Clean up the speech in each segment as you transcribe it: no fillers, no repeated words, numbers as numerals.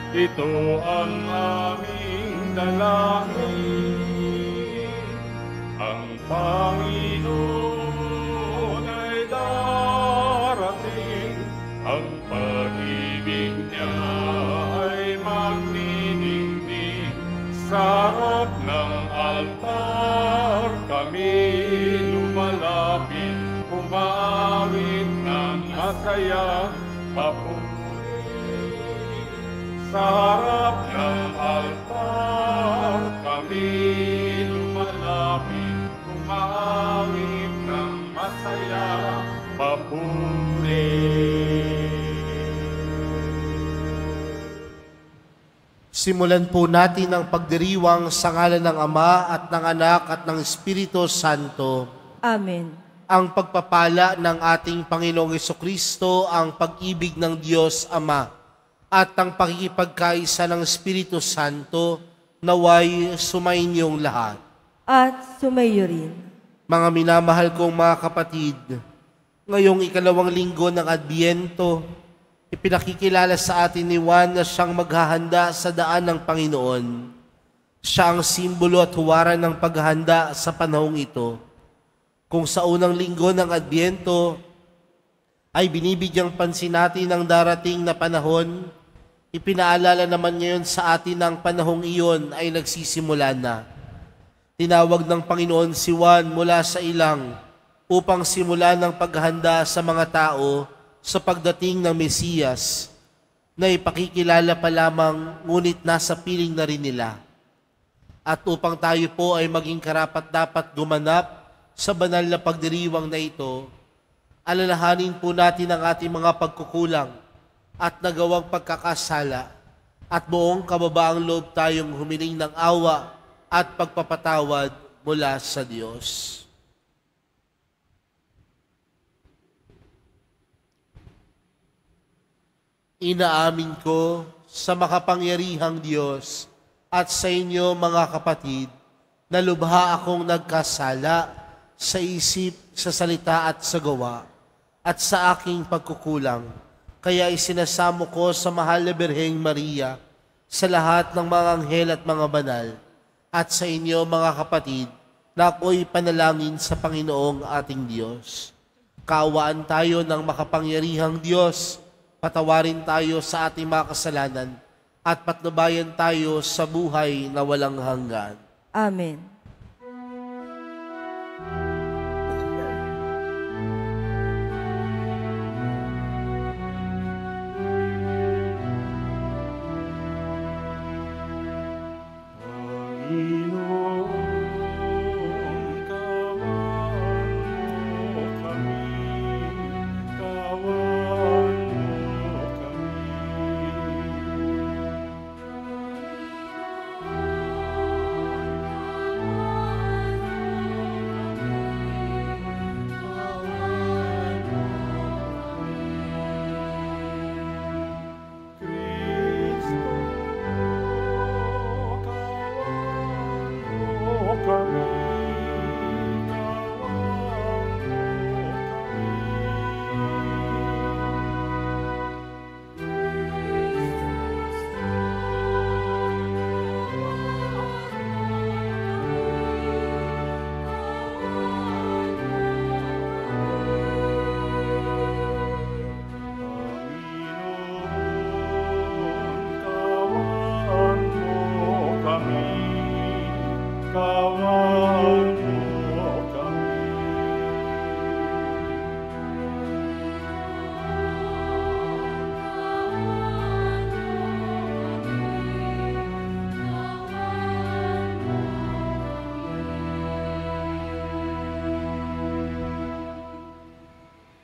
ito ang aming dalangin. Ang Panginoon ay darating, ang pag-ibig niya ay magdidingding. Sa harap ng altar kami lumalapit, umaawit ng masaya, papuri. Sa harap ng altar kami lumalapit, umaawit ng masaya, papuri. Simulan po natin ang pagdiriwang sa ngalan ng Ama at ng Anak at ng Espiritu Santo. Amen. Ang pagpapala ng ating Panginoong Jesucristo, ang pag-ibig ng Diyos Ama, at ang pakikipagkaisa ng Espiritu Santo, naway sumainyong lahat. At sumayo rin. Mga minamahal kong mga kapatid, ngayong ikalawang linggo ng Adbyento, ipinakikilala sa atin ni Juan na siyang maghahanda sa daan ng Panginoon. Siya ang simbolo at huwaran ng paghahanda sa panahong ito. Kung sa unang linggo ng Adbyento ay binibigyang pansin natin ang darating na panahon, ipinaalala naman ngayon sa atin ang panahong iyon ay nagsisimula na. Tinawag ng Panginoon si Juan mula sa ilang upang simulan ng paghahanda sa mga tao sa pagdating ng Mesiyas na ipakikilala pa lamang ngunit nasa piling na rin nila. At upang tayo po ay maging karapat-dapat gumanap sa banal na pagdiriwang na ito, alalahanin po natin ang ating mga pagkukulang at nagawang pagkakasala at buong kababaang loob tayong humiling ng awa at pagpapatawad mula sa Diyos. Inaamin ko sa makapangyarihang Diyos at sa inyo mga kapatid na lubha akong nagkasala sa isip, sa salita at sa gawa at sa aking pagkukulang. Kaya isinasamo ko sa mahal na Birheng Maria, sa lahat ng mga anghel at mga banal, at sa inyo mga kapatid na ako'y panalangin sa Panginoong ating Diyos. Kaawaan tayo ng makapangyarihang Diyos, patawarin tayo sa ating mga kasalanan at patnubayan tayo sa buhay na walang hanggan. Amen.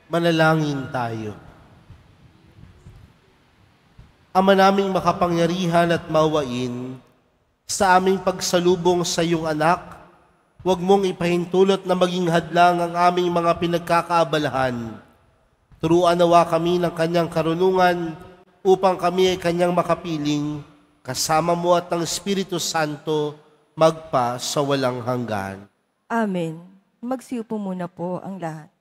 Manalangin tayo. Ama naming makapangyarihan at mawain, sa aming pagsalubong sa iyong anak, huwag mong ipahintulot na maging hadlang ang aming mga pinagkakaabalahan. Turuan nawa kami ng kanyang karunungan upang kami ay kanyang makapiling, kasama mo at ng Espiritu Santo, magpa sa walang hanggan. Amen. Magsiupo muna po ang lahat.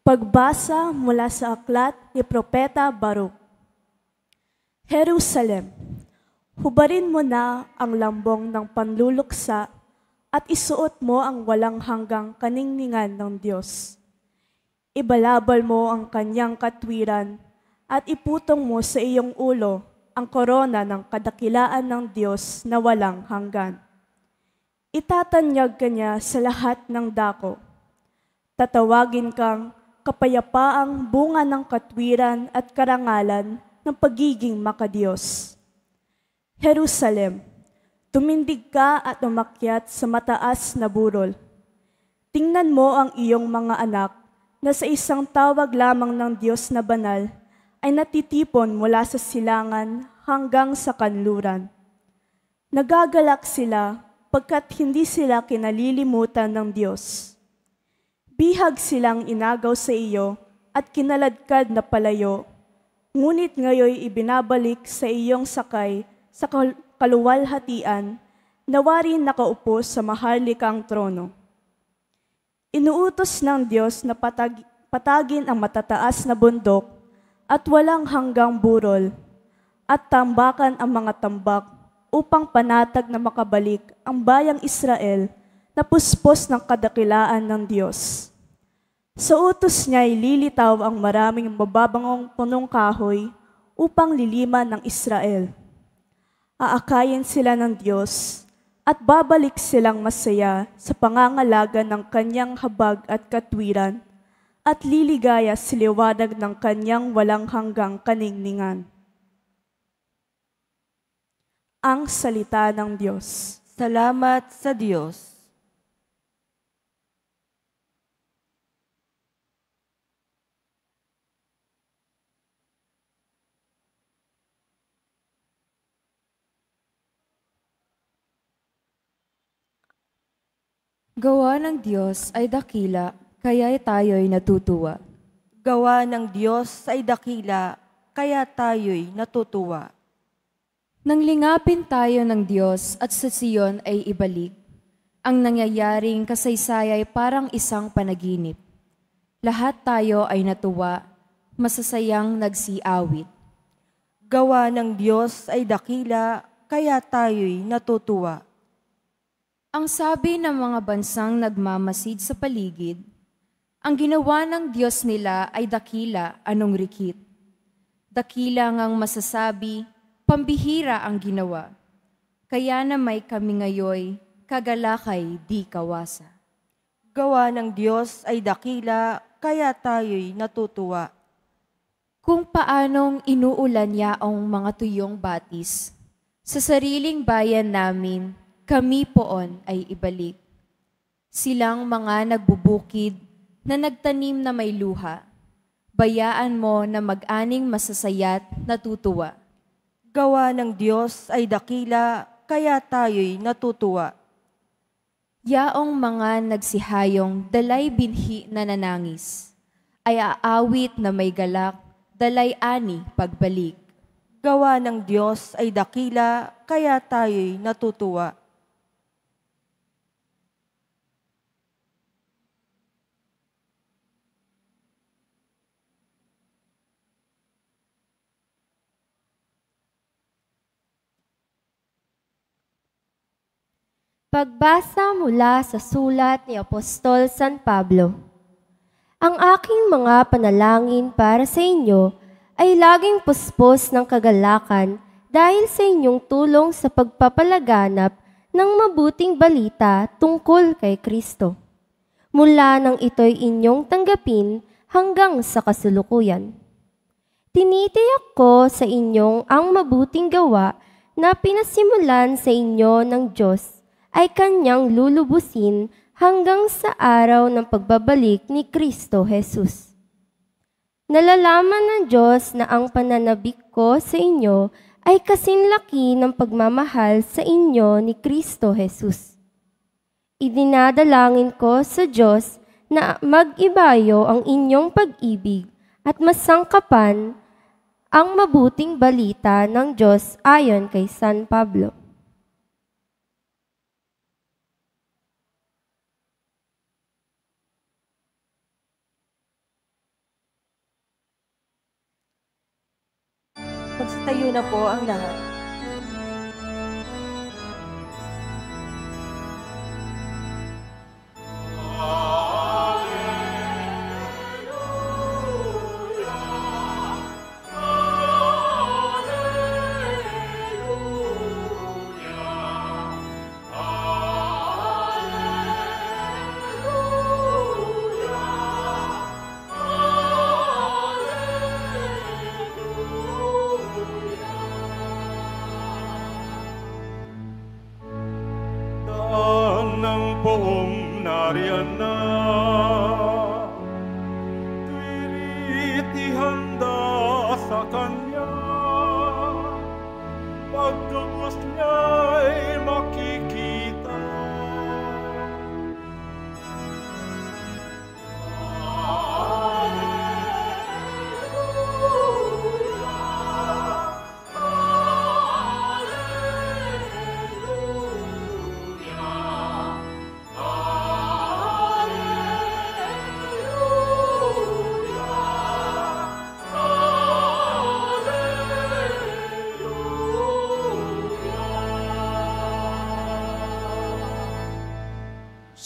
Pagbasa mula sa aklat ni Propeta Baruch. Jerusalem, hubarin mo na ang lambong ng panluluksa at isuot mo ang walang hanggang kaningningan ng Diyos. Ibalabal mo ang kanyang katwiran at iputong mo sa iyong ulo ang korona ng kadakilaan ng Diyos na walang hanggan. Itatanyag ka niya sa lahat ng dako. Tatawagin kang kapayapaang bunga ng katwiran at karangalan ng pagiging makadiyos. Jerusalem, tumindig ka at umakyat sa mataas na burol. Tingnan mo ang iyong mga anak na sa isang tawag lamang ng Diyos na banal ay natitipon mula sa silangan hanggang sa kanluran. Nagagalak sila pagkat hindi sila kinalilimutan ng Diyos. Bihag silang inagaw sa iyo at kinaladkad na palayo, ngunit ngayoy ibinabalik sa iyong sakay sa kaluwalhatian, nawari nakaupo sa maharlikang trono. Inuutos ng Diyos na patagin ang matataas na bundok at walang hanggang burol, at tambakan ang mga tambak upang panatag na makabalik ang bayang Israel na puspos ng kadakilaan ng Diyos. Sa utos niya ay lilitaw ang maraming mababangong punong kahoy upang liliman ng Israel. Aakayin sila ng Diyos at babalik silang masaya sa pangangalaga ng kanyang habag at katwiran at liligaya sa liwanag ng kanyang walang hanggang kaningningan. Ang salita ng Diyos. Salamat sa Diyos. Gawa ng Diyos ay dakila, kaya tayo'y natutuwa. Gawa ng Diyos ay dakila, kaya tayo'y natutuwa. Nang lingapin tayo ng Diyos at sa Siyon ay ibalik, ang nangyayaring kasaysay ay parang isang panaginip. Lahat tayo ay natuwa, masasayang nagsiawit. Gawa ng Diyos ay dakila, kaya tayo'y natutuwa. Ang sabi ng mga bansang nagmamasid sa paligid, ang ginawa ng Diyos nila ay dakila, anong rikit. Dakila ngang masasabi, pambihira ang ginawa. Kaya na may kami ngayoy, kagalakay di kawasa. Gawa ng Diyos ay dakila, kaya tayo'y natutuwa. Kung paanong inuulan yaong mga tuyong batis, sa sariling bayan namin, kami poon ay ibalik. Silang mga nagbubukid na nagtanim na may luha, bayaan mo na mag-aning masasayat natutuwa. Gawa ng Diyos ay dakila, kaya tayo'y natutuwa. Yaong mga nagsihayong dalay binhi na nanangis, ay aawit na may galak, dalay ani pagbalik. Gawa ng Diyos ay dakila, kaya tayo'y natutuwa. Pagbasa mula sa sulat ni Apostol San Pablo. Ang aking mga panalangin para sa inyo ay laging puspos ng kagalakan dahil sa inyong tulong sa pagpapalaganap ng mabuting balita tungkol kay Kristo. Mula nang ito'y inyong tanggapin hanggang sa kasulukuyan. Tinitiyak ko sa inyong ang mabuting gawa na pinasimulan sa inyo ng Diyos ay kanyang lulubusin hanggang sa araw ng pagbabalik ni Kristo Jesus. Nalalaman ng Diyos na ang pananabik ko sa inyo ay kasinlaki ng pagmamahal sa inyo ni Kristo Jesus. Idinadalangin ko sa Diyos na mag-ibayo ang inyong pag-ibig at masangkapan ang mabuting balita ng Diyos ayon kay San Pablo. Magsitayo na po ang lahat. Daan ng poong nariyan na, tuwi't ihanda sa Kanya, pagtubos niya'y makikita.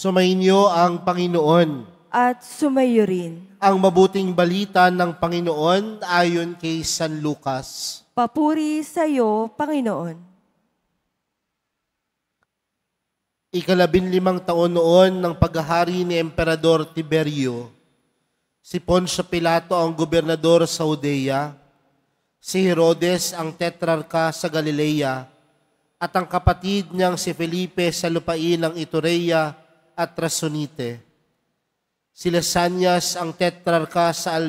Sumainyo ang Panginoon. At sumayo rin. Ang mabuting balita ng Panginoon ayon kay San Lucas. Papuri sa iyo, Panginoon. 15 taon noon ng paghahari ni Emperador Tiberio, si Poncio Pilato ang gobernador sa Judea, si Herodes ang tetrarka sa Galilea, at ang kapatid niyang si Felipe sa lupain ng Iturea at Trasonite. Si Lysanias ang tetrarka sa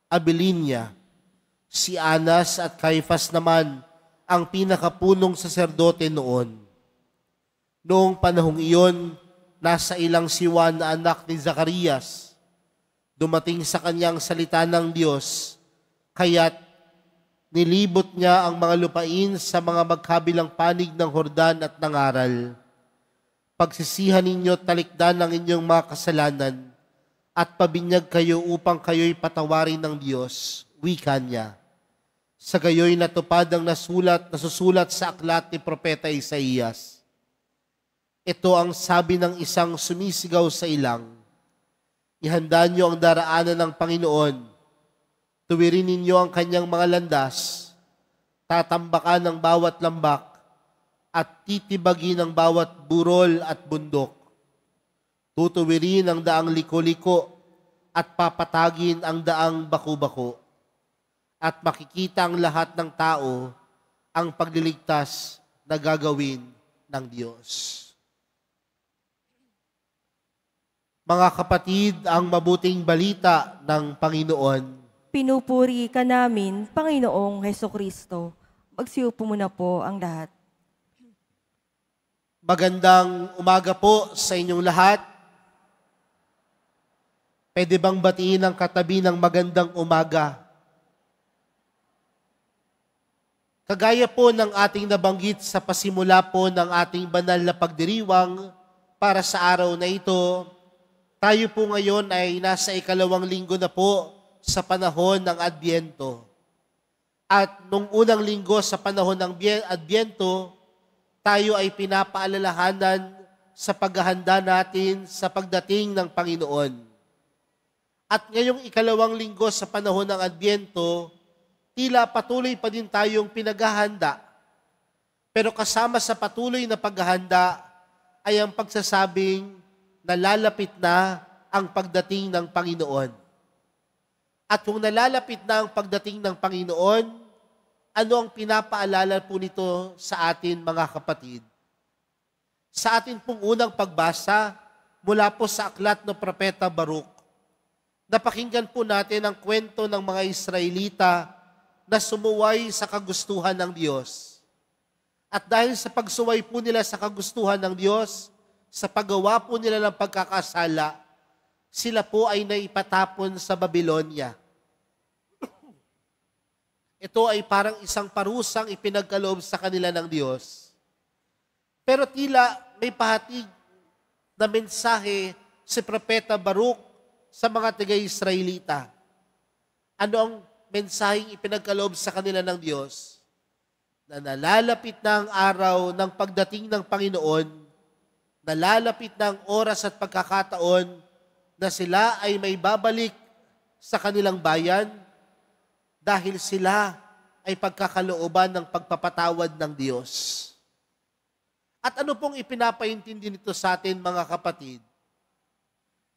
Abilinia, si Anas at Caifas naman ang pinakapunong saserdote noon. Noong panahong iyon, nasa ilang si Juan na anak ni Zacarias. Dumating sa kanyang salita ng Diyos, kaya't nilibot niya ang mga lupain sa mga magkabilang panig ng Hordan at nangaral. Pagsisihan ninyo talikdan ang inyong mga kasalanan at pabinyag kayo upang kayo'y patawarin ng Diyos, wika niya. Sa gayo'y natupad ang nasusulat sa aklat ni Propeta Isaías. Ito ang sabi ng isang sumisigaw sa ilang, ihanda niyo ang daraanan ng Panginoon, tuwirin ninyo ang kanyang mga landas, tatambakan ng bawat lambak, at titibagin ang bawat burol at bundok. Tutuwirin ang daang liko-liko at papatagin ang daang baku-bako. At makikita ang lahat ng tao ang pagliligtas na gagawin ng Diyos. Mga kapatid, ang mabuting balita ng Panginoon. Pinupuri ka namin, Panginoong Hesukristo. Magsiupo muna po ang lahat. Magandang umaga po sa inyong lahat. Pwede bang batiin ang katabi ng magandang umaga? Kagaya po ng ating nabanggit sa pasimula po ng ating banal na pagdiriwang para sa araw na ito, tayo po ngayon ay nasa 2 linggo na po sa panahon ng Adbyento. At nung unang linggo sa panahon ng Adbyento, tayo ay pinapaalalahanan sa paghahanda natin sa pagdating ng Panginoon. At ngayong 2 linggo sa panahon ng Adbyento, tila patuloy pa din tayong pinaghahanda. Pero kasama sa patuloy na paghahanda ay ang pagsasabing nalalapit na ang pagdating ng Panginoon. At kung nalalapit na ang pagdating ng Panginoon, ano ang pinapaalala po nito sa atin mga kapatid? Sa atin pong unang pagbasa mula po sa aklat ng Propeta Baruch, napakinggan po natin ang kwento ng mga Israelita na sumuway sa kagustuhan ng Diyos. At dahil sa pagsuway po nila sa kagustuhan ng Diyos, sa paggawa po nila ng pagkakasala, sila po ay naipatapon sa Babylonia. Ito ay parang isang parusang ipinagkaloob sa kanila ng Diyos. Pero tila may pahatid na mensahe si Propeta Baruch sa mga taga-Israelita. Ano ang mensaheng ipinagkaloob sa kanila ng Diyos na nalalapit na ang araw ng pagdating ng Panginoon, nalalapit na ang oras at pagkakataon na sila ay may babalik sa kanilang bayan dahil sila ay pagkakalooban ng pagpapatawad ng Diyos. At ano pong ipinapaintindi nito sa atin, mga kapatid?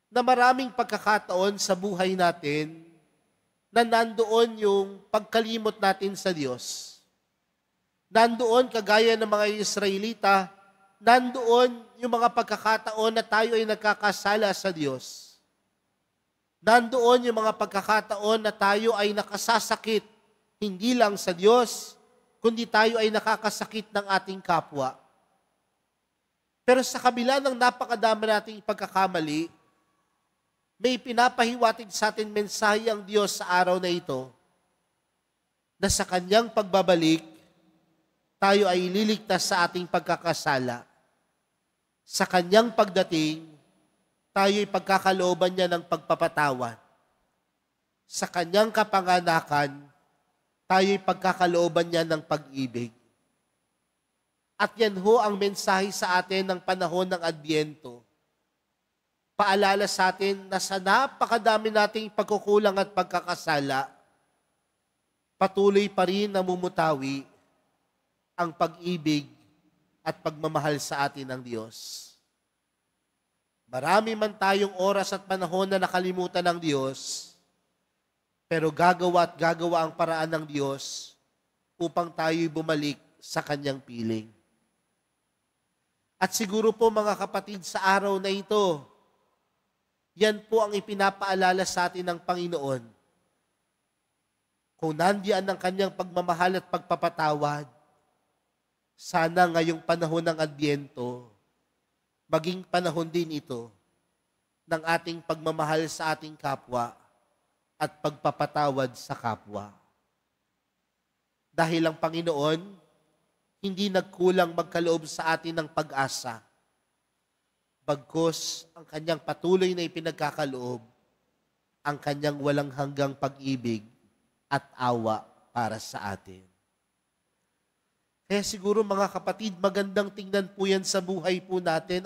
Na maraming pagkakataon sa buhay natin na nandoon yung pagkalimot natin sa Diyos. Nandoon, kagaya ng mga Israelita, nandoon yung mga pagkakataon na tayo ay nagkakasala sa Diyos. Nandoon yung mga pagkakataon na tayo ay nakasasakit, hindi lang sa Diyos, kundi tayo ay nakakasakit ng ating kapwa. Pero sa kabila ng napakadami nating pagkakamali, may pinapahiwatig sa atin mensahe ang Diyos sa araw na ito na sa Kanyang pagbabalik, tayo ay ililigtas sa ating pagkakasala. Sa Kanyang pagdating, tayo ay pagkakalooban niya ng pagpapatawad. Sa Kanyang kapanganakan, tayo ay pagkakalooban niya ng pag-ibig. At yan ho ang mensahe sa atin ng panahon ng Adbyento. Paalala sa atin na sa napakadami nating pagkukulang at pagkakasala, patuloy pa rin namumutawi ang pag-ibig at pagmamahal sa atin ng Diyos. Marami man tayong oras at panahon na nakalimutan ng Diyos, pero gagawa ang paraan ng Diyos upang tayo'y bumalik sa Kanyang piling. At siguro po, mga kapatid, sa araw na ito, yan po ang ipinapaalala sa atin ng Panginoon. Kung nandiyan ang Kanyang pagmamahal at pagpapatawad, sana ngayong panahon ng Adbyento, maging panahon din ito ng ating pagmamahal sa ating kapwa at pagpapatawad sa kapwa. Dahil ang Panginoon, hindi nagkulang magkaloob sa atin ng pag-asa. Bagkus ang Kanyang patuloy na ipinagkakaloob, ang Kanyang walang hanggang pag-ibig at awa para sa atin. Kaya siguro, mga kapatid, magandang tingnan po yan sa buhay po natin.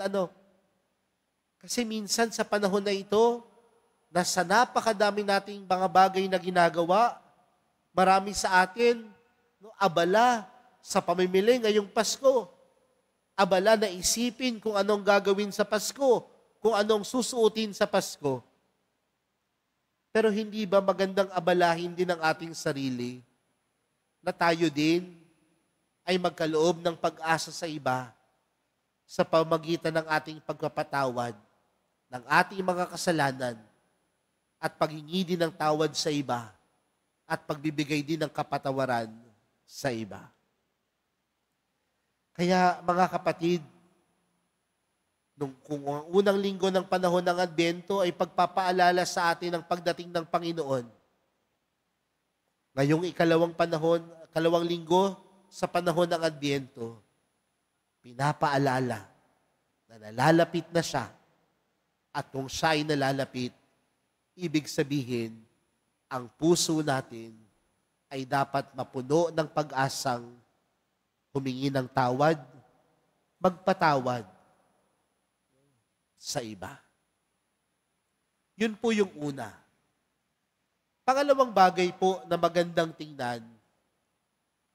Kasi minsan sa panahon na ito, na sa napakadami nating mga bagay na ginagawa, marami sa atin abala sa pamimili ngayong Pasko. Abala na isipin kung anong gagawin sa Pasko, kung anong susuotin sa Pasko. Pero hindi ba magandang abalahin din ang ating sarili na tayo din ay magkaloob ng pag-asa sa iba sa pamagitan ng ating pagpapatawad ng ating mga kasalanan at paghingi din ng tawad sa iba at pagbibigay din ng kapatawaran sa iba. Kaya, mga kapatid, kung ang unang linggo ng panahon ng Adbyento ay pagpapaalala sa atin ng pagdating ng Panginoon, ngayong ikalawang linggo sa panahon ng Adbyento, pinapaalala na nalalapit na siya at kung siya ay nalalapit, ibig sabihin, ang puso natin ay dapat mapuno ng pag-asang humingi ng tawad, magpatawad sa iba. Yun po yung una. Pangalawang bagay po na magandang tingnan,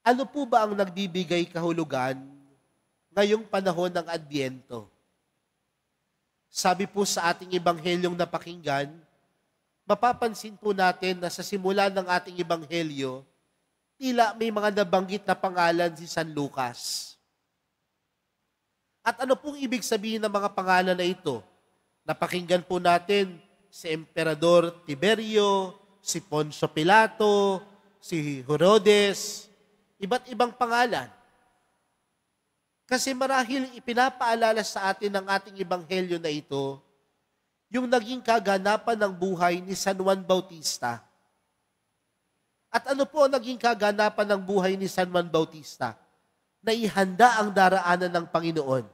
ano po ba ang nagbibigay kahulugan ngayong panahon ng Adbyento? Sabi po sa ating ebanghelyong napakinggan, mapapansin po natin na sa simula ng ating ebanghelyo, tila may mga nabanggit na pangalan si San Lucas. At ano pong ibig sabihin ng mga pangalan na ito? Napakinggan po natin si Emperador Tiberio, si Poncio Pilato, si Herodes, iba't ibang pangalan. Kasi marahil ipinapaalala sa atin ng ating ebanghelyo na ito, yung naging kaganapan ng buhay ni San Juan Bautista. At ano po ang naging kaganapan ng buhay ni San Juan Bautista? Na ihanda ang daraanan ng Panginoon.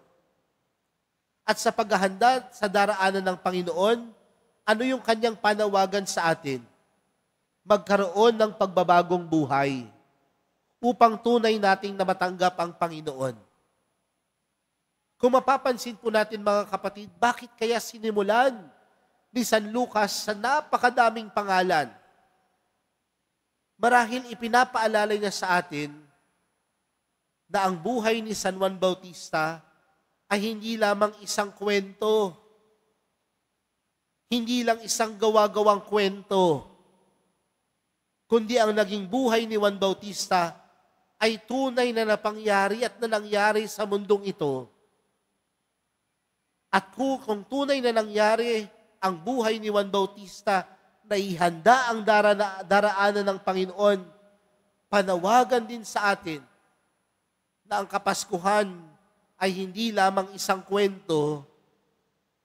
At sa paghahanda sa daraanan ng Panginoon, ano yung kanyang panawagan sa atin? magkaroon ng pagbabagong buhay upang tunay nating na matanggap ang Panginoon. Kung mapapansin po natin mga kapatid, bakit kaya sinimulan ni San Lucas sa napakadaming pangalan? Marahil ipinapaalala niya sa atin na ang buhay ni San Juan Bautista ay hindi lamang isang kwento, hindi lang isang gawa-gawang kwento, kundi ang naging buhay ni Juan Bautista ay tunay na napangyari at na nangyari sa mundong ito. At kung tunay na nangyari ang buhay ni Juan Bautista na ihanda ang daraanan ng Panginoon, panawagan din sa atin na ang Kapaskuhan ay hindi lamang isang kwento,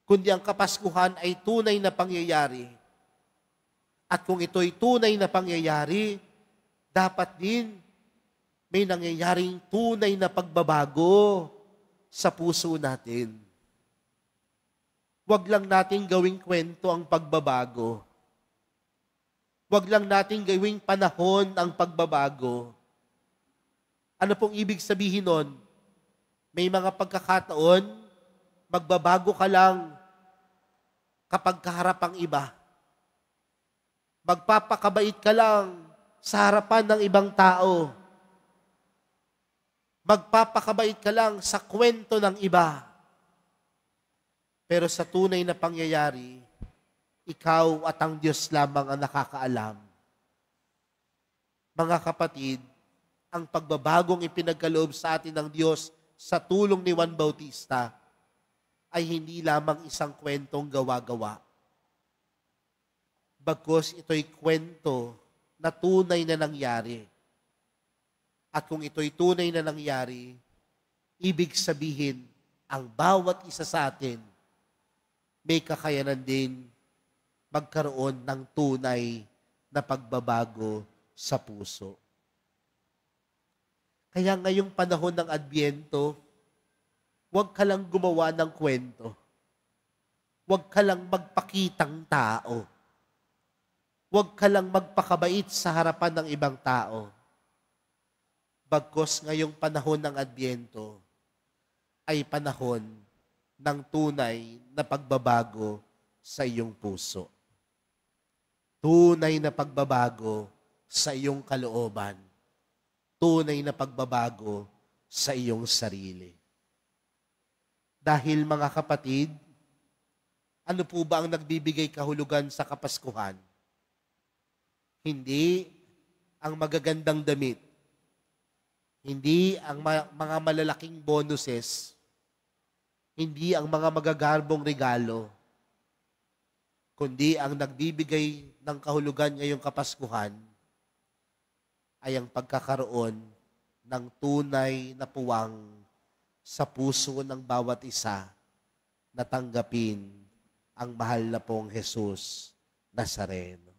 kundi ang Kapaskuhan ay tunay na pangyayari. At kung ito'y tunay na pangyayari, dapat din may nangyayaring tunay na pagbabago sa puso natin. Huwag lang nating gawing kwento ang pagbabago. Huwag lang nating gawing panahon ang pagbabago. Ano pong ibig sabihin nun? May mga pagkakataon, magbabago ka lang kapag kaharap ang iba. Magpapakabait ka lang sa harapan ng ibang tao. Magpapakabait ka lang sa kwento ng iba. Pero sa tunay na pangyayari, ikaw at ang Diyos lamang ang nakakaalam. Mga kapatid, ang pagbabagong ipinagkaloob sa atin ng Diyos sa tulong ni Juan Bautista ay hindi lamang isang kwentong gawa-gawa. Bagkus ito'y kwento na tunay na nangyari. At kung ito'y tunay na nangyari, ibig sabihin, ang bawat isa sa atin may kakayanan din magkaroon ng tunay na pagbabago sa puso. Kaya ngayong panahon ng Adbyento, huwag ka lang gumawa ng kwento. Huwag ka lang magpakitang tao. Huwag ka lang magpakabait sa harapan ng ibang tao. Bagkus ngayong panahon ng Adbyento ay panahon ng tunay na pagbabago sa iyong puso. Tunay na pagbabago sa iyong kalooban. Tunay na pagbabago sa iyong sarili. Dahil mga kapatid, ano po ba ang nagbibigay kahulugan sa Kapaskuhan? Hindi ang magagandang damit. Hindi ang mga malalaking bonuses. Hindi ang mga magagarbong regalo, kundi ang nagbibigay ng kahulugan ngayong Kapaskuhan ay ang pagkakaroon ng tunay na puwang sa puso ng bawat isa na tanggapin ang mahal na pong Jesus Nazareno.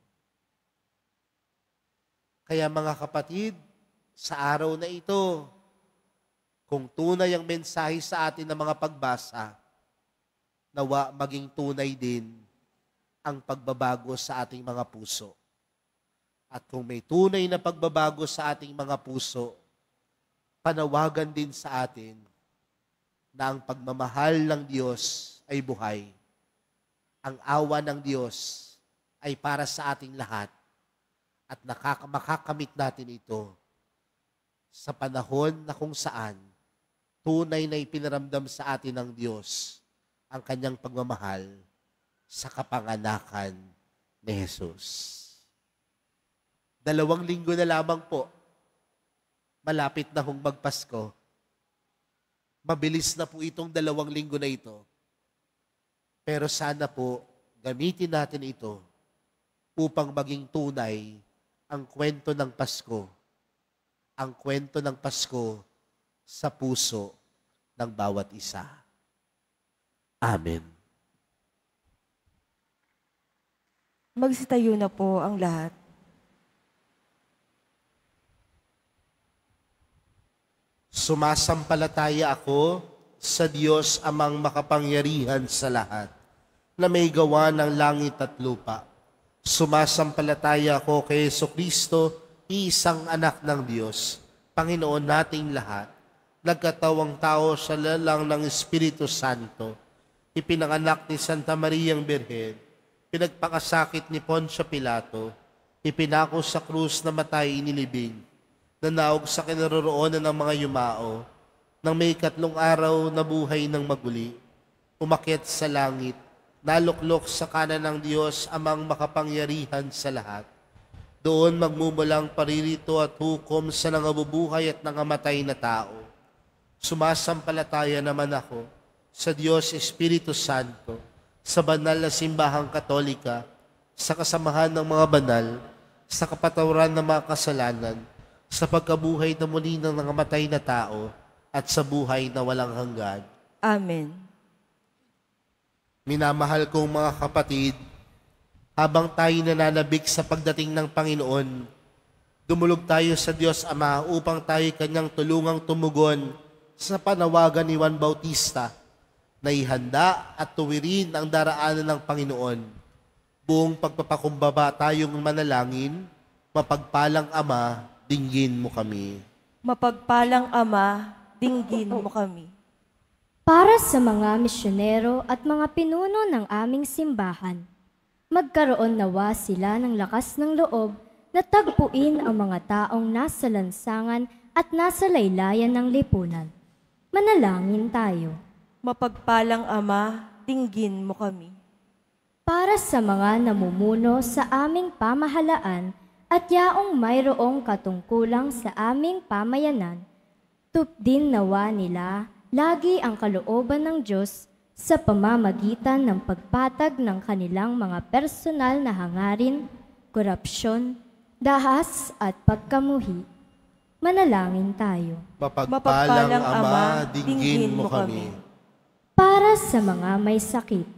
Kaya mga kapatid, sa araw na ito, kung tunay ang mensahe sa atin ng mga pagbasa, nawa maging tunay din ang pagbabago sa ating mga puso. At kung may tunay na pagbabago sa ating mga puso, panawagan din sa atin na ang pagmamahal ng Diyos ay buhay. Ang awa ng Diyos ay para sa ating lahat at makakamit natin ito sa panahon na kung saan tunay na ipinaramdam sa atin ng Diyos ang kanyang pagmamahal sa kapanganakan ni Jesus. 2 linggo na lamang po, malapit na hong magpasko. Mabilis na po itong 2 linggo na ito. Pero sana po, gamitin natin ito upang maging tunay ang kwento ng Pasko. Ang kwento ng Pasko sa puso ng bawat isa. Amen. Magsitayo na po ang lahat. Sumasampalataya ako sa Diyos amang makapangyarihan sa lahat, na may gawa ng langit at lupa. Sumasampalataya ako kay Jesucristo, isang anak ng Diyos, Panginoon nating lahat, nagkatawang tao sa lalang ng Espiritu Santo, ipinanganak ni Santa Mariang Birhen, pinagpakasakit ni Poncio Pilato, ipinako sa krus na matay inilibing, nanaog sa kinaroroonan ng mga yumao, nang may 3 araw na buhay ng maguli, umakyat sa langit, naluklok sa kanan ng Diyos amang makapangyarihan sa lahat. Doon magmumulang paririto at hukom sa nangabubuhay at nangamatay na tao. Sumasampalataya naman ako sa Diyos Espiritu Santo, sa banal na simbahang katolika, sa kasamahan ng mga banal, sa kapatawaran ng mga kasalanan, sa pagkabuhay na muli ng nangamatay na tao, at sa buhay na walang hanggan. Amen. Minamahal kong mga kapatid, habang tayo nananabik sa pagdating ng Panginoon, dumulog tayo sa Diyos Ama upang tayo kanyang tulungang tumugon sa panawagan ni Juan Bautista na ihanda at tuwirin ang daraanan ng Panginoon. Buong pagpapakumbaba tayong manalangin, mapagpalang Ama, dinggin mo kami. Mapagpalang Ama, dinggin mo kami. Para sa mga misyonero at mga pinuno ng aming simbahan, magkaroon nawa sila ng lakas ng loob na tagpuin ang mga taong nasa lansangan at nasa laylayan ng lipunan. Manalangin tayo. Mapagpalang Ama, dinggin mo kami. Para sa mga namumuno sa aming pamahalaan at yaong mayroong katungkulang sa aming pamayanan, tupdin nawa nila lagi ang kalooban ng Diyos sa pamamagitan ng pagpatag ng kanilang mga personal na hangarin, korupsyon, dahas at pagkamuhi. Manalangin tayo. Mapagpalang Ama, dinggin mo kami. Para sa mga may sakit,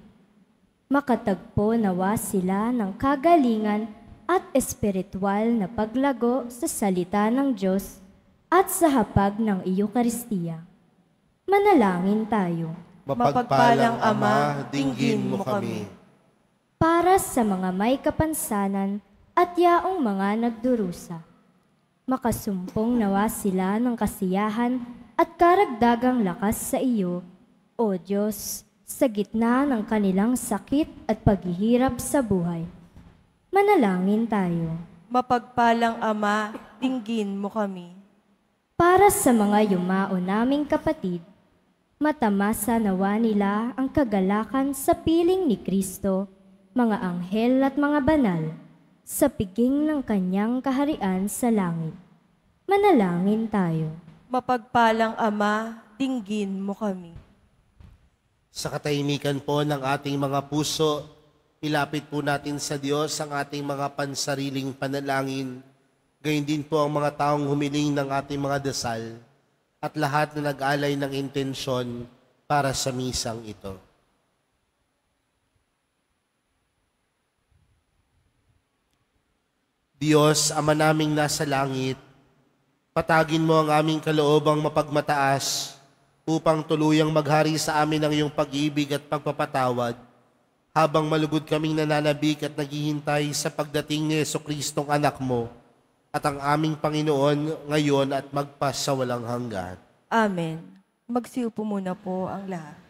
makatagpo nawa sila ng kagalingan at espiritual na paglago sa salita ng Diyos at sa hapag ng Eucharistia. Manalangin tayo. Mapagpalang Ama, dinggin mo kami. Para sa mga may kapansanan at yaong mga nagdurusa, makasumpong nawa sila ng kasiyahan at karagdagang lakas sa iyo, O Diyos, sa gitna ng kanilang sakit at paghihirap sa buhay. Manalangin tayo. Mapagpalang Ama, dinggin mo kami. Para sa mga yumao naming kapatid, matamasa nawa nila ang kagalakan sa piling ni Kristo, mga anghel at mga banal, sa piging ng kanyang kaharian sa langit. Manalangin tayo. Mapagpalang Ama, dinggin mo kami. Sa katahimikan po ng ating mga puso, ilapit po natin sa Diyos ang ating mga pansariling panalangin. Gayon din po ang mga taong humiling ng ating mga dasal at lahat na nag-alay ng intensyon para sa misang ito. Diyos, Ama naming nasa langit, patagin mo ang aming kaloobang mapagmataas upang tuluyang maghari sa amin ang iyong pag-ibig at pagpapatawad habang malugod kaming nananabik at naghihintay sa pagdating ni Jesucristong anak mo at ang aming Panginoon ngayon at magpas sa walang hanggan. Amen. Magsiupo muna po ang lahat.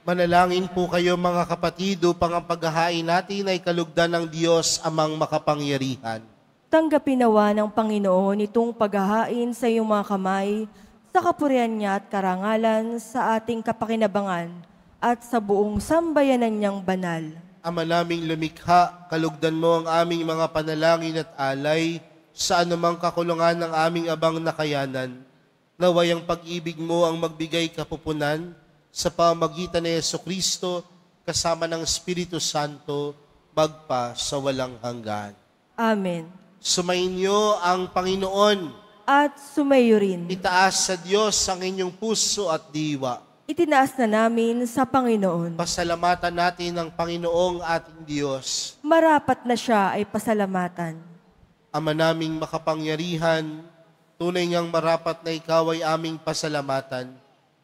Manalangin po kayo mga kapatid upang ang paghahain natin ay kalugdan ng Diyos amang makapangyarihan. Tanggapin nawa ng Panginoon itong paghahain sa iyong mga kamay, sa kapurihan niya at karangalan sa ating kapakinabangan at sa buong sambayanan niyang banal. Ama naming lumikha, kalugdan mo ang aming mga panalangin at alay sa anumang kakulungan ng aming abang nakayanan. Naway ang pag-ibig mo ang magbigay kapupunan sa pamamagitan ni Jesucristo kasama ng Espiritu Santo magpa sa walang hanggan. Amen. Sumainyo ang Panginoon. At sumayo rin. Itaas sa Diyos ang inyong puso at diwa. Itinaas na namin sa Panginoon. Pasalamatan natin ang Panginoong ating Diyos. Marapat na siya ay pasalamatan. Ama naming makapangyarihan, tunay ngang marapat na ikaw ay aming pasalamatan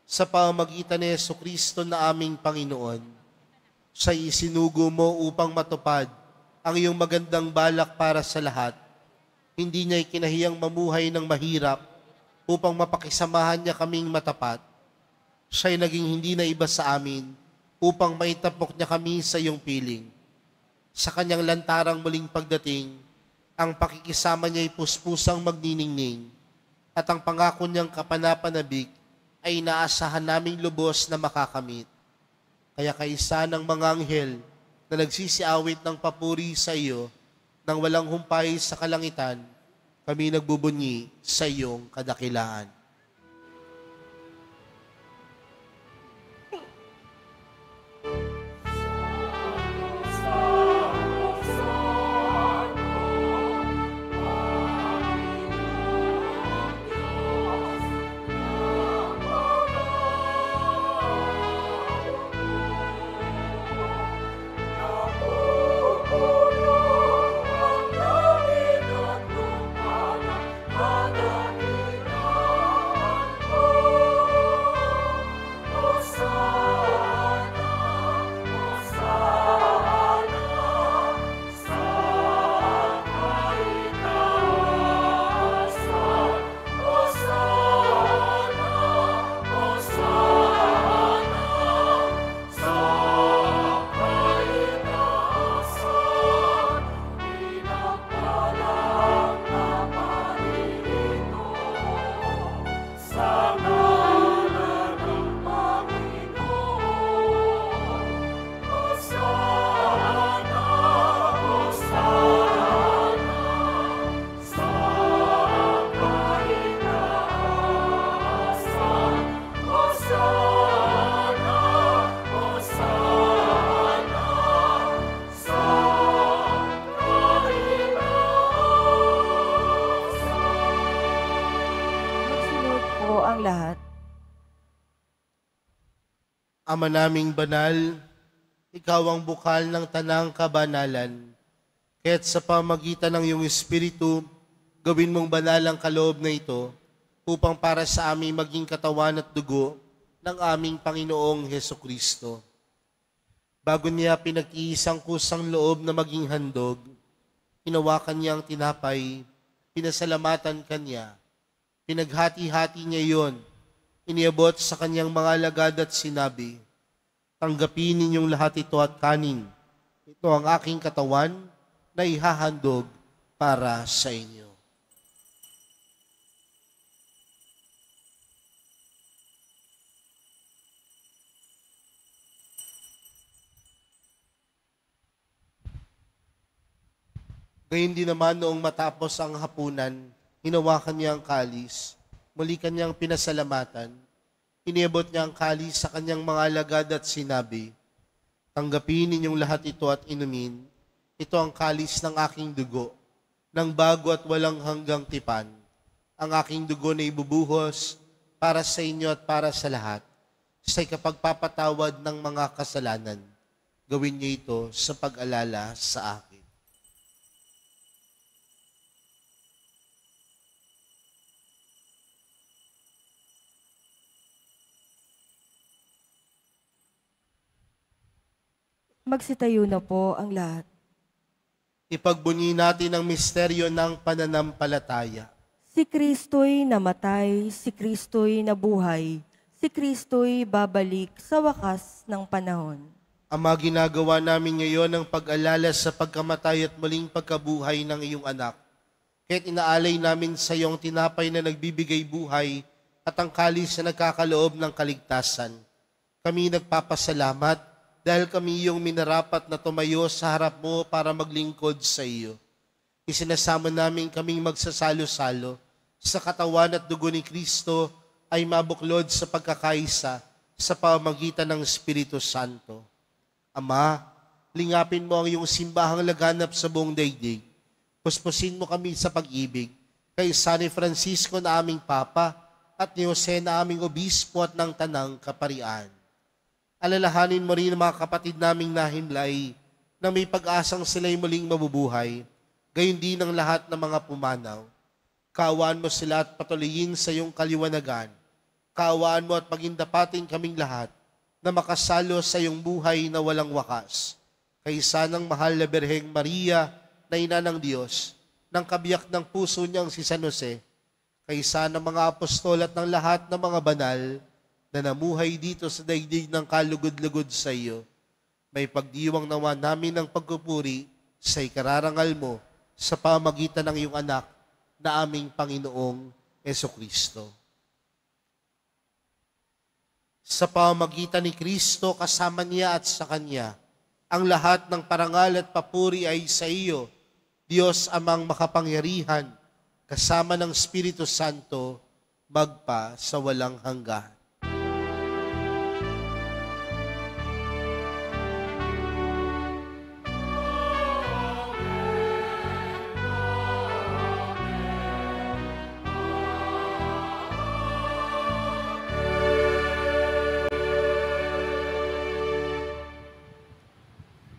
sa pamamagitan ni Jesucristo na aming Panginoon. Siya'y isinugo mo upang matupad ang iyong magandang balak para sa lahat. Hindi niya ikinahiyang mamuhay ng mahirap upang mapakisamahan niya kaming matapat. Siya'y naging hindi na iba sa amin upang maitapok niya kami sa iyong piling. Sa kanyang lantarang muling pagdating, ang pakikisama niya'y puspusang magniningning at ang pangako niyang kapanapanabik ay inaasahan naming lubos na makakamit. Kaya kaisa ng mga anghel na nagsisiawit ng papuri sa iyo nang walang humpay sa kalangitan, kami nagbubunyi sa iyong kadakilaan. Magsunod po ang lahat. Ama naming banal, ikaw ang bukal ng tanang kabanalan. Kaya't sa pamagitan ng iyong Espiritu, gawin mong banal ang kaloob na ito upang para sa aming maging katawan at dugo ng aming Panginoong Hesukristo. Bago niya pinag-iisang kusang loob na maging handog, hinawakan niya ang tinapay, pinasalamatan kanya, pinaghati-hati niya iyon, iniabot sa kanyang mga alagad at sinabi, "Tanggapin ninyong lahat ito at kanin. Ito ang aking katawan na ihahandog para sa inyo." Ngayon din naman noong matapos ang hapunan, hinawakan niya ang kalis, muli kanyang pinasalamatan, iniabot niya ang kalis sa kanyang mga alagad at sinabi, "Tanggapin ninyong lahat ito at inumin. Ito ang kalis ng aking dugo, ng bago at walang hanggang tipan. Ang aking dugo na ibubuhos para sa inyo at para sa lahat, sa ikapagpapatawad ng mga kasalanan. Gawin niyo ito sa pag-alala sa akin." Magsitayo na po ang lahat. Ipagbunyi natin ang misteryo ng pananampalataya. Si Kristo'y namatay, si Kristo'y nabuhay, si Kristo'y babalik sa wakas ng panahon. Ama, ginagawa namin ngayon ang pag-alala sa pagkamatay at muling pagkabuhay ng iyong anak. Kaya't inaalay namin sa iyong tinapay na nagbibigay buhay at ang kalis na nagkakaloob ng kaligtasan. Kami nagpapasalamat dahil kami iyong minarapat na tumayo sa harap mo para maglingkod sa iyo. Isinasama namin kaming magsasalo-salo sa katawan at dugo ni Kristo ay mabuklod sa pagkakaisa sa pamamagitan ng Espiritu Santo. Ama, lingapin mo ang iyong simbahang laganap sa buong daigdig. Puspusin mo kami sa pag-ibig kay San Francisco na aming Papa at ni Jose na aming Obispo at ng Tanang Kaparian. Alalahanin mo rin ang mga kapatid naming nahimlay na may pag-asang sila'y muling mabubuhay, gayon din ang lahat ng mga pumanaw. Kaawaan mo sila at patuloyin sa iyong kaliwanagan. Kaawaan mo at pagindapatin kaming lahat na makasalo sa iyong buhay na walang wakas. Kaysa ng mahal na Birheng Maria na ina ng Diyos, ng kabiyak ng puso niyang si San Jose, kaysa ng mga apostol at ng lahat ng mga banal na namuhay dito sa daigdig ng kalugod-lugod sa iyo, may pagdiwang nawa namin ng pagpupuri sa ikararangal mo sa pamagitan ng iyong anak na aming Panginoong Jesucristo. Sa pamagitan ni Kristo, kasama niya at sa Kanya, ang lahat ng parangal at papuri ay sa iyo, Diyos amang makapangyarihan, kasama ng Espiritu Santo, magpa sa walang hanggan.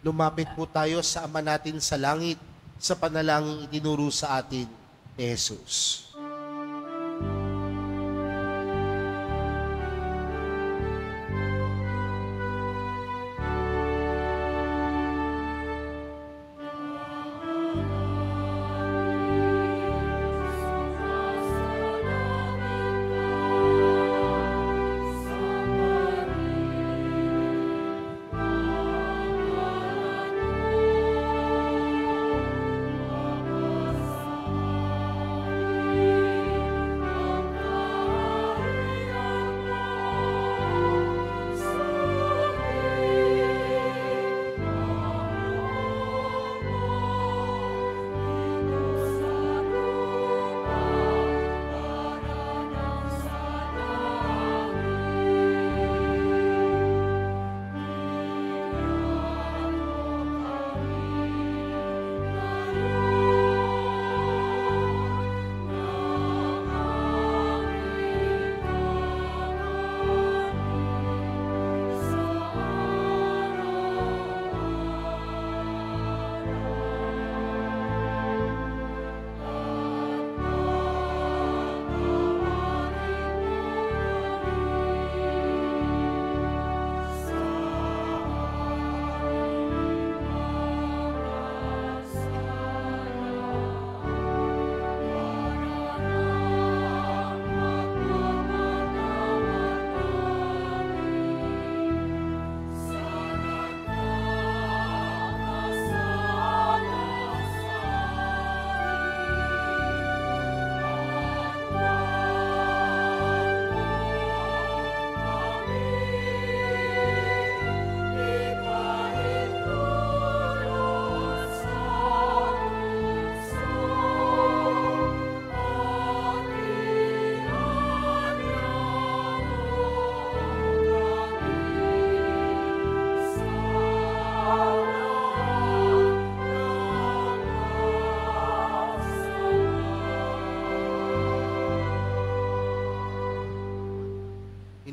Lumapit po tayo sa Ama natin sa langit, sa panalangin itinuro sa atin ni Jesus.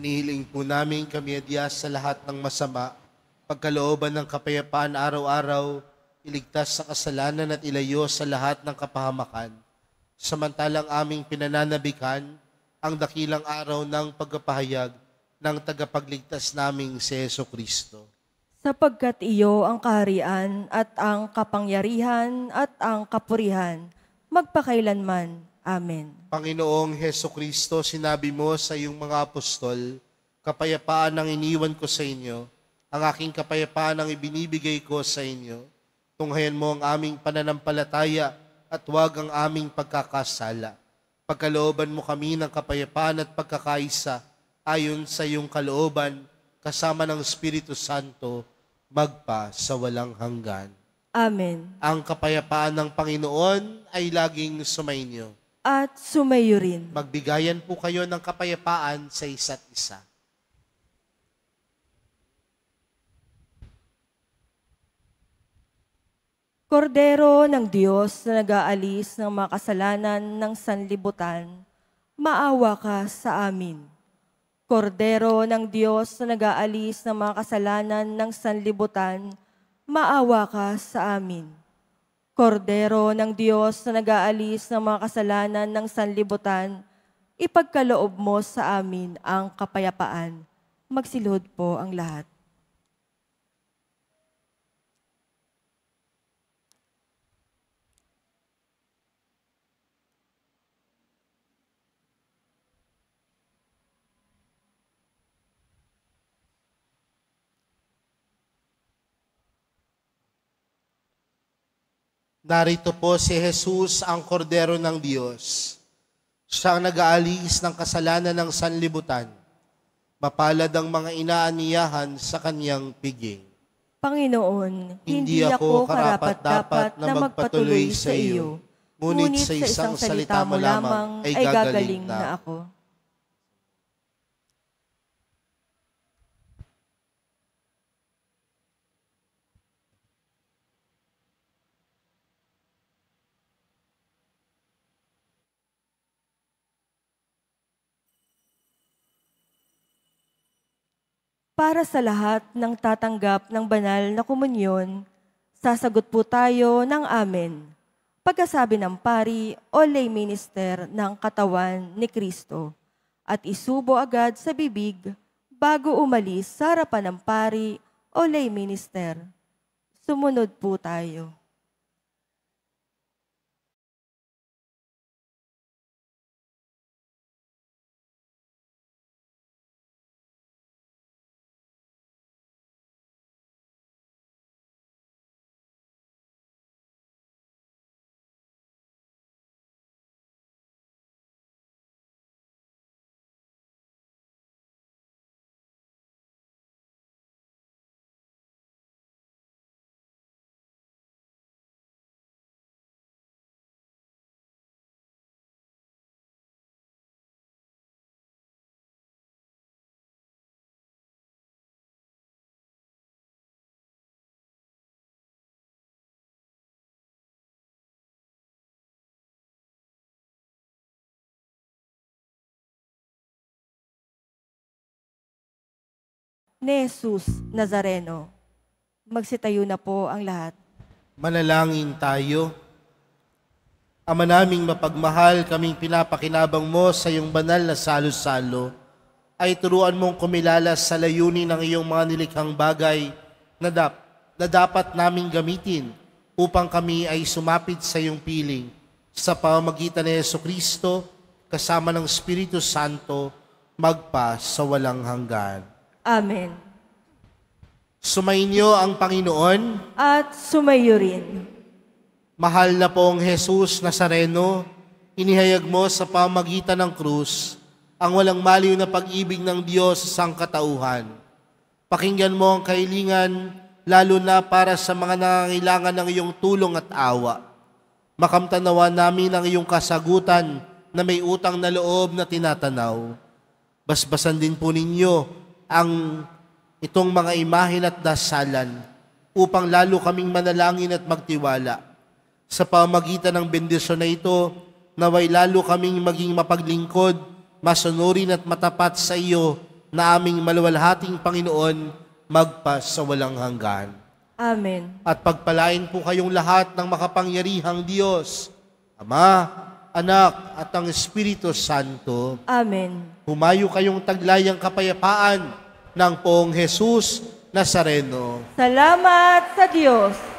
Inihiling po namin kami adyas sa lahat ng masama, pagkalooban ng kapayapaan araw-araw, iligtas sa kasalanan at ilayo sa lahat ng kapahamakan. Samantalang aming pinananabikan ang dakilang araw ng pagpapahayag ng tagapagligtas naming si Jesucristo. Sapagkat iyo ang kaharian at ang kapangyarihan at ang kapurihan, magpakailanman. Amen. Panginoong Jesucristo, sinabi mo sa iyong mga apostol, Kapayapaan ang iniwan ko sa inyo, ang aking kapayapaan ang ibinibigay ko sa inyo. Tunghayan mo ang aming pananampalataya at huwag ang aming pagkakasala. Pagkalooban mo kami ng kapayapaan at pagkakaisa ayon sa iyong kalooban, kasama ng Espiritu Santo, magpa sa walang hanggan. Amen. Ang kapayapaan ng Panginoon ay laging sumainyo. At sumayo rin. Magbigayan po kayo ng kapayapaan sa isa't isa. Kordero ng Diyos na nag-aalis ng mga kasalanan ng sanlibutan, maawa ka sa amin. Kordero ng Diyos na nag-aalis ng mga kasalanan ng sanlibutan, maawa ka sa amin. Kordero ng Diyos na nag-aalis ng mga kasalanan ng sanlibutan, ipagkaloob mo sa amin ang kapayapaan. Magsilhod po ang lahat. Narito po si Jesus, ang Kordero ng Diyos. Siya ang nag-aalis ng kasalanan ng sanlibutan. Mapalad ang mga inaaniyahan sa kanyang piging. Panginoon, hindi ako karapat-dapat na magpatuloy sa iyo, ngunit sa isang salita mo lamang ay gagaling na ako. Para sa lahat ng tatanggap ng banal na komunyon, sasagot po tayo ng amen. Pagkasabi ng pari o lay minister ng katawan ni Kristo at isubo agad sa bibig bago umalis sa harapan ng pari o lay minister. Sumunod po tayo. Ni Jesus Nazareno. Magsitayo na po ang lahat. Manalangin tayo. Ama naming mapagmahal, kaming pinapakinabang mo sa iyong banal na salo-salo, ay turuan mong kumilala sa layunin ng iyong mga nilikhang bagay na dapat naming gamitin upang kami ay sumapit sa iyong piling sa pamamagitan ni Jesucristo kasama ng Espiritu Santo magpa sa walang hanggan. Amen. Sumainyo ang Panginoon. At sumayo rin. Mahal na pong Jesus Nazareno, inihayag mo sa pamamagitan ng krus ang walang maliw na pag-ibig ng Diyos sa sangkatauhan. Pakinggan mo ang kahilingan, lalo na para sa mga nangangailangan ng iyong tulong at awa. Makamtanawa namin ang iyong kasagutan na may utang na loob na tinatanaw. Basbasan din po ninyo ang itong mga imahen at dasalan upang lalo kaming manalangin at magtiwala. Sa pamamagitan ng bendisyon na ito, naway lalo kaming maging mapaglingkod, masunurin at matapat sa iyo na aming maluwalhating Panginoon magpa sa walang hanggan. Amen. At pagpalain po kayong lahat ng makapangyarihang Diyos, Ama, Anak at ang Espiritu Santo. Amen. Humayo kayong taglayang kapayapaan ng Poong Jesus Nazareno. Salamat sa Diyos.